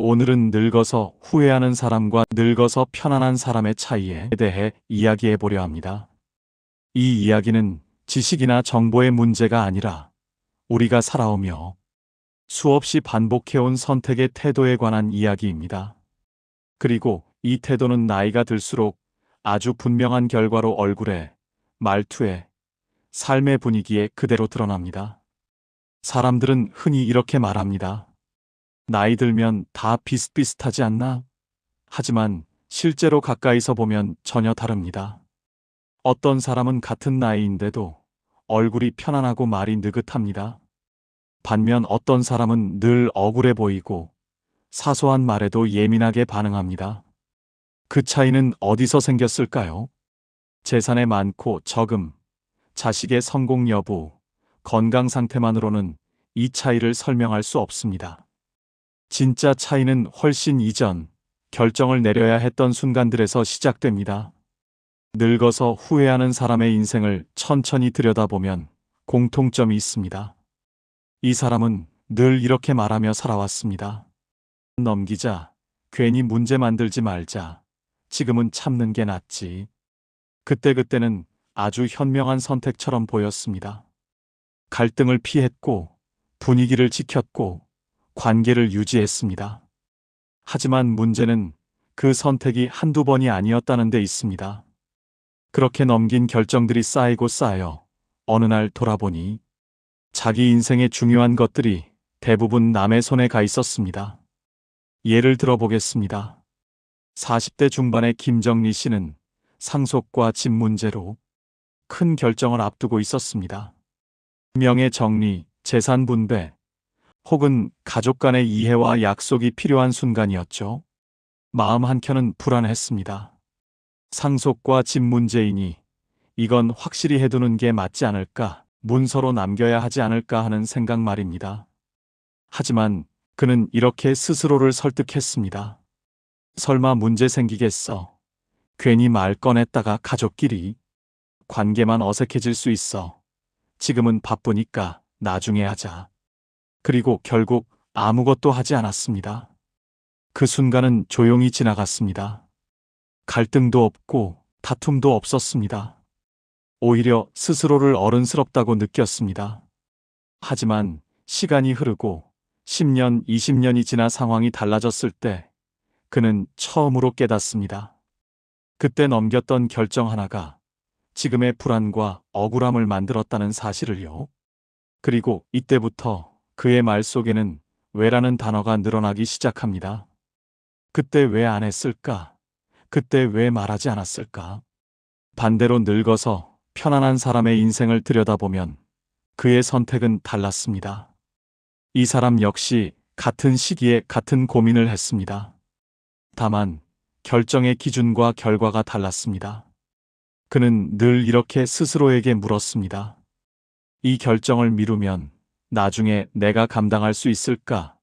오늘은 늙어서 후회하는 사람과 늙어서 편안한 사람의 차이에 대해 이야기해 보려 합니다. 이 이야기는 지식이나 정보의 문제가 아니라 우리가 살아오며 수없이 반복해온 선택의 태도에 관한 이야기입니다. 그리고 이 태도는 나이가 들수록 아주 분명한 결과로 얼굴에, 말투에, 삶의 분위기에 그대로 드러납니다. 사람들은 흔히 이렇게 말합니다. 나이 들면 다 비슷비슷하지 않나? 하지만 실제로 가까이서 보면 전혀 다릅니다. 어떤 사람은 같은 나이인데도 얼굴이 편안하고 말이 느긋합니다. 반면 어떤 사람은 늘 억울해 보이고 사소한 말에도 예민하게 반응합니다. 그 차이는 어디서 생겼을까요? 재산의 많고 적음, 자식의 성공 여부, 건강 상태만으로는 이 차이를 설명할 수 없습니다. 진짜 차이는 훨씬 이전, 결정을 내려야 했던 순간들에서 시작됩니다. 늙어서 후회하는 사람의 인생을 천천히 들여다보면 공통점이 있습니다. 이 사람은 늘 이렇게 말하며 살아왔습니다. 넘기자, 괜히 문제 만들지 말자, 지금은 참는 게 낫지. 그때는 아주 현명한 선택처럼 보였습니다. 갈등을 피했고, 분위기를 지켰고, 관계를 유지했습니다. 하지만 문제는 그 선택이 한두 번이 아니었다는 데 있습니다. 그렇게 넘긴 결정들이 쌓이고 쌓여 어느 날 돌아보니 자기 인생의 중요한 것들이 대부분 남의 손에 가 있었습니다. 예를 들어보겠습니다. 40대 중반의 김정리 씨는 상속과 집 문제로 큰 결정을 앞두고 있었습니다. 명예 정리, 재산 분배, 혹은 가족 간의 이해와 약속이 필요한 순간이었죠. 마음 한켠은 불안했습니다. 상속과 집 문제이니 이건 확실히 해두는 게 맞지 않을까, 문서로 남겨야 하지 않을까 하는 생각 말입니다. 하지만 그는 이렇게 스스로를 설득했습니다. 설마 문제 생기겠어. 괜히 말 꺼냈다가 가족끼리 관계만 어색해질 수 있어. 지금은 바쁘니까 나중에 하자. 그리고 결국 아무것도 하지 않았습니다. 그 순간은 조용히 지나갔습니다. 갈등도 없고 다툼도 없었습니다. 오히려 스스로를 어른스럽다고 느꼈습니다. 하지만 시간이 흐르고 10년, 20년이 지나 상황이 달라졌을 때 그는 처음으로 깨닫습니다. 그때 넘겼던 결정 하나가 지금의 불안과 억울함을 만들었다는 사실을요. 그리고 이때부터 그의 말 속에는 왜라는 단어가 늘어나기 시작합니다. 그때 왜 안 했을까? 그때 왜 말하지 않았을까? 반대로 늙어서 편안한 사람의 인생을 들여다보면 그의 선택은 달랐습니다. 이 사람 역시 같은 시기에 같은 고민을 했습니다. 다만 결정의 기준과 결과가 달랐습니다. 그는 늘 이렇게 스스로에게 물었습니다. 이 결정을 미루면 나중에 내가 감당할 수 있을까?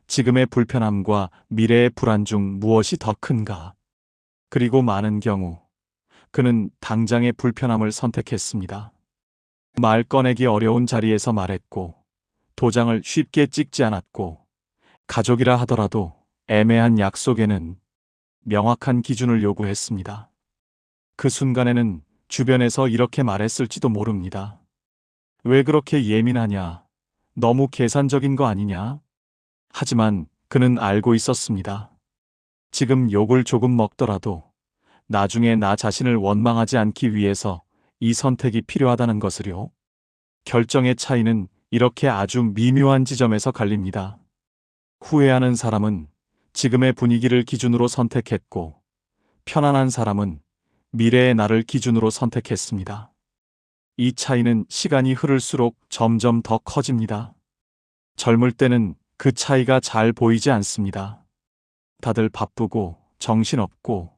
지금의 불편함과 미래의 불안 중 무엇이 더 큰가? 그리고 많은 경우 그는 당장의 불편함을 선택했습니다. 말 꺼내기 어려운 자리에서 말했고, 도장을 쉽게 찍지 않았고, 가족이라 하더라도 애매한 약속에는 명확한 기준을 요구했습니다. 그 순간에는 주변에서 이렇게 말했을지도 모릅니다. 왜 그렇게 예민하냐? 너무 계산적인 거 아니냐? 하지만 그는 알고 있었습니다. 지금 욕을 조금 먹더라도 나중에 나 자신을 원망하지 않기 위해서 이 선택이 필요하다는 것을요. 결정의 차이는 이렇게 아주 미묘한 지점에서 갈립니다. 후회하는 사람은 지금의 분위기를 기준으로 선택했고, 편안한 사람은 미래의 나를 기준으로 선택했습니다. 이 차이는 시간이 흐를수록 점점 더 커집니다. 젊을 때는 그 차이가 잘 보이지 않습니다. 다들 바쁘고 정신없고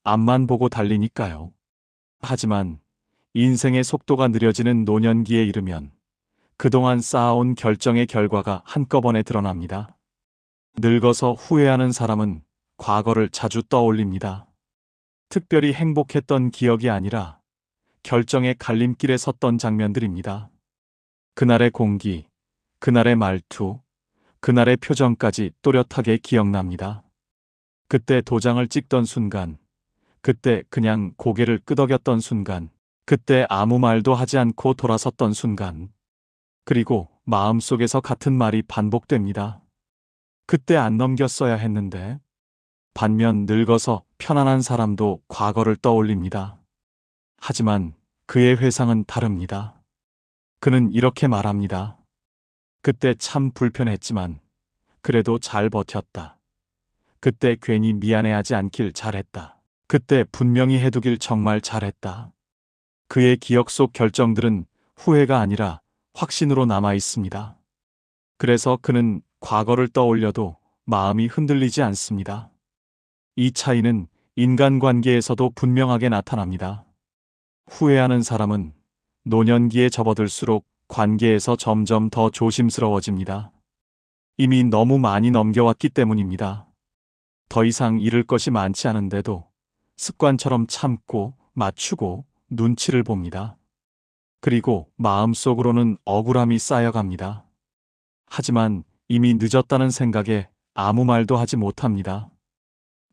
앞만 보고 달리니까요. 하지만 인생의 속도가 느려지는 노년기에 이르면 그동안 쌓아온 결정의 결과가 한꺼번에 드러납니다. 늙어서 후회하는 사람은 과거를 자주 떠올립니다. 특별히 행복했던 기억이 아니라 결정의 갈림길에 섰던 장면들입니다. 그날의 공기, 그날의 말투, 그날의 표정까지 또렷하게 기억납니다. 그때 도장을 찍던 순간, 그때 그냥 고개를 끄덕였던 순간, 그때 아무 말도 하지 않고 돌아섰던 순간, 그리고 마음속에서 같은 말이 반복됩니다. 그때 안 넘겼어야 했는데. 반면 늙어서 편안한 사람도 과거를 떠올립니다. 하지만 그의 회상은 다릅니다. 그는 이렇게 말합니다. 그때 참 불편했지만 그래도 잘 버텼다. 그때 괜히 미안해하지 않길 잘했다. 그때 분명히 해두길 정말 잘했다. 그의 기억 속 결정들은 후회가 아니라 확신으로 남아 있습니다. 그래서 그는 과거를 떠올려도 마음이 흔들리지 않습니다. 이 차이는 인간관계에서도 분명하게 나타납니다. 후회하는 사람은 노년기에 접어들수록 관계에서 점점 더 조심스러워집니다. 이미 너무 많이 넘겨왔기 때문입니다. 더 이상 잃을 것이 많지 않은데도 습관처럼 참고 맞추고 눈치를 봅니다. 그리고 마음속으로는 억울함이 쌓여갑니다. 하지만 이미 늦었다는 생각에 아무 말도 하지 못합니다.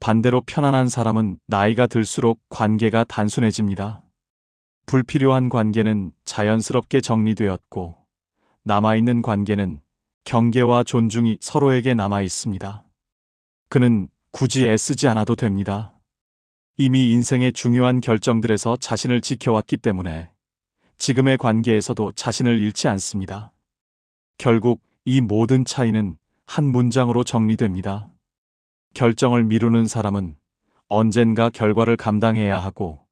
반대로 편안한 사람은 나이가 들수록 관계가 단순해집니다. 불필요한 관계는 자연스럽게 정리되었고, 남아있는 관계는 경계와 존중이 서로에게 남아 있습니다. 그는 굳이 애쓰지 않아도 됩니다. 이미 인생의 중요한 결정들에서 자신을 지켜왔기 때문에 지금의 관계에서도 자신을 잃지 않습니다. 결국 이 모든 차이는 한 문장으로 정리됩니다. 결정을 미루는 사람은 언젠가 결과를 감당해야 하고,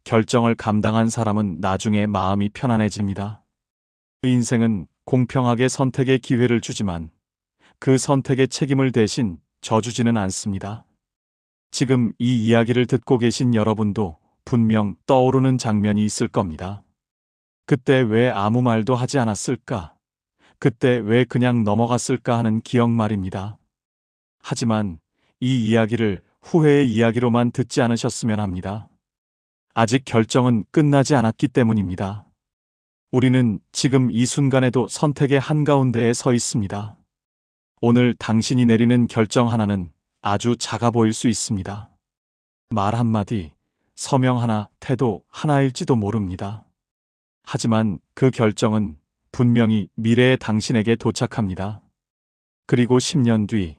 결정을 감당한 사람은 나중에 마음이 편안해집니다. 인생은 공평하게 선택의 기회를 주지만 그 선택의 책임을 대신 져주지는 않습니다. 지금 이 이야기를 듣고 계신 여러분도 분명 떠오르는 장면이 있을 겁니다. 그때 왜 아무 말도 하지 않았을까? 그때 왜 그냥 넘어갔을까 하는 기억 말입니다. 하지만 이 이야기를 후회의 이야기로만 듣지 않으셨으면 합니다. 아직 결정은 끝나지 않았기 때문입니다. 우리는 지금 이 순간에도 선택의 한가운데에 서 있습니다. 오늘 당신이 내리는 결정 하나는 아주 작아 보일 수 있습니다. 말 한마디, 서명 하나, 태도 하나일지도 모릅니다. 하지만 그 결정은 분명히 미래의 당신에게 도착합니다. 그리고 10년 뒤,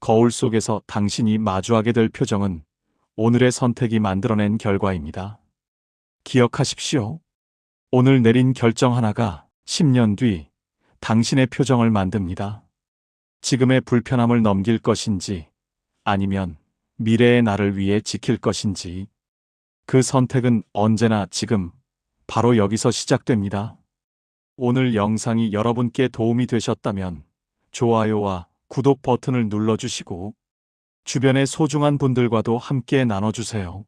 거울 속에서 당신이 마주하게 될 표정은 오늘의 선택이 만들어낸 결과입니다. 기억하십시오. 오늘 내린 결정 하나가 10년 뒤 당신의 표정을 만듭니다. 지금의 불편함을 넘길 것인지 아니면 미래의 나를 위해 지킬 것인지, 그 선택은 언제나 지금 바로 여기서 시작됩니다. 오늘 영상이 여러분께 도움이 되셨다면 좋아요와 구독 버튼을 눌러주시고 주변의 소중한 분들과도 함께 나눠주세요.